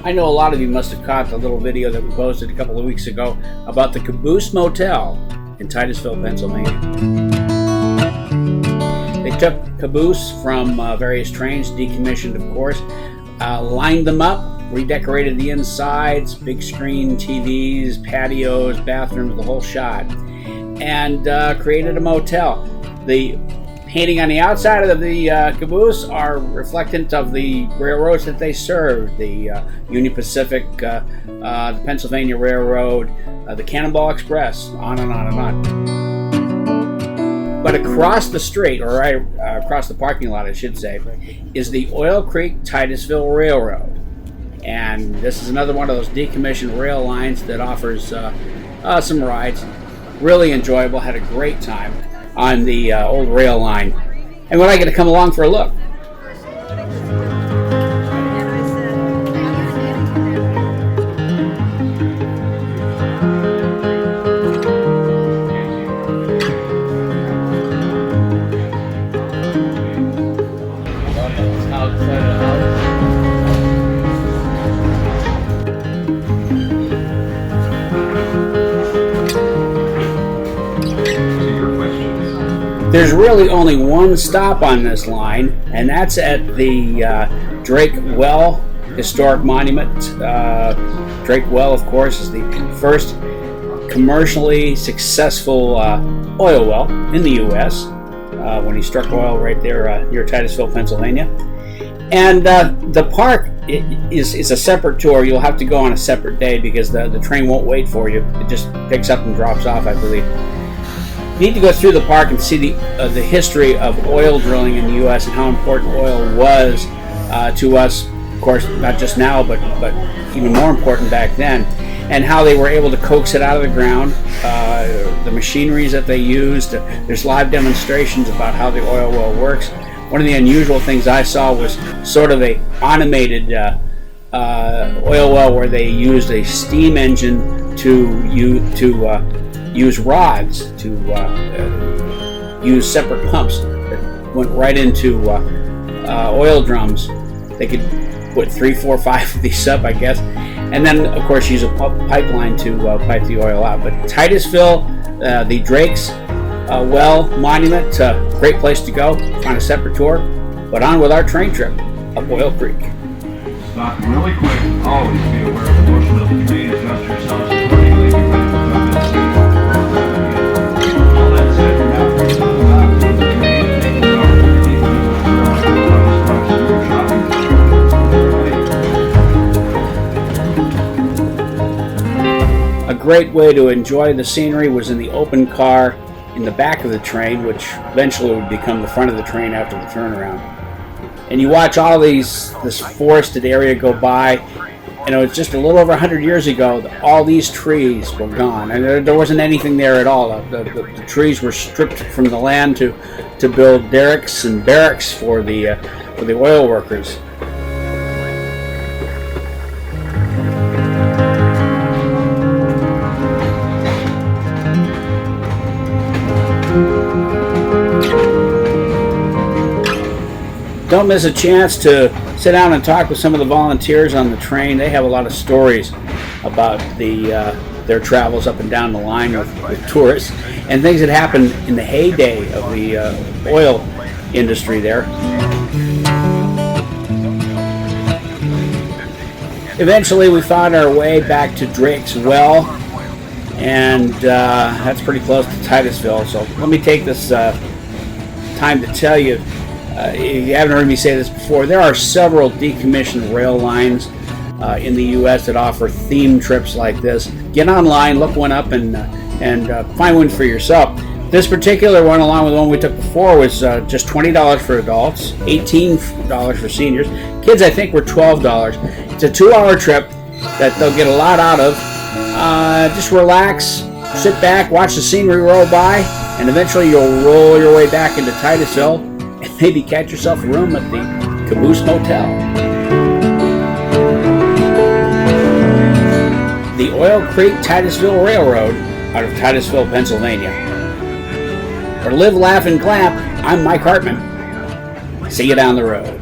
I know a lot of you must have caught the little video that we posted a couple of weeks ago about the Caboose Motel in Titusville, Pennsylvania. They took caboose from various trains, decommissioned of course, lined them up, redecorated the insides, big screen TVs, patios, bathrooms, the whole shot, and created a motel. The painting on the outside of the caboose are reflectant of the railroads that they served, the Union Pacific, the Pennsylvania Railroad, the Cannonball Express, on and on and on. But across the street, or right across the parking lot I should say, is the Oil Creek Titusville Railroad. And this is another one of those decommissioned rail lines that offers some rides. Really enjoyable, had a great time on the old rail line. And when I get to come along for a look. There's really only one stop on this line, and that's at the Drake Well Historic Monument. Drake Well, of course, is the first commercially successful oil well in the U.S. When he struck oil right there near Titusville, Pennsylvania. And the park is a separate tour. You'll have to go on a separate day because the train won't wait for you. It just picks up and drops off, I believe. You need to go through the park and see the history of oil drilling in the U.S. and how important oil was to us, of course, not just now, but even more important back then, and how they were able to coax it out of the ground, the machineries that they used. There's live demonstrations about how the oil well works. One of the unusual things I saw was sort of a animated oil well where they used a steam engine to use rods to use separate pumps that went right into oil drums. They could put 3, 4, 5 of these up, I guess, and then of course use a pipeline to pipe the oil out. But Titusville, the Drake's Well Monument, great place to go on a separate tour. But on with our train trip up Oil Creek. Stop really quick. Always be aware of the motion of the train. Adjust yourselves accordingly. Be ready to jump in seat. All that said, mavericks to the left of the train, taking over the keep moving across the shopping cart. A great way to enjoy the scenery was in the open car in the back of the train, which eventually would become the front of the train after the turnaround. And you watch all this forested area go by. You know, it's just a little over 100 years ago, all these trees were gone, and there wasn't anything there at all. The trees were stripped from the land to build derricks and barracks for the oil workers. Don't miss a chance to sit down and talk with some of the volunteers on the train. They have a lot of stories about their travels up and down the line with tourists and things that happened in the heyday of the oil industry there. Eventually we found our way back to Drake's Well, and that's pretty close to Titusville. So let me take this time to tell you, if you haven't heard me say this before, there are several decommissioned rail lines in the U.S. that offer theme trips like this. Get online, look one up, and find one for yourself. This particular one, along with the one we took before, was just $20 for adults, $18 for seniors. Kids, I think, were $12. It's a 2-hour trip that they'll get a lot out of. Just relax, sit back, watch the scenery roll by, and eventually you'll roll your way back into Titusville and maybe catch yourself a room at the Caboose Motel. The Oil Creek Titusville Railroad out of Titusville, Pennsylvania. For Live, Laugh, and Glamp, I'm Mike Hartman. See you down the road.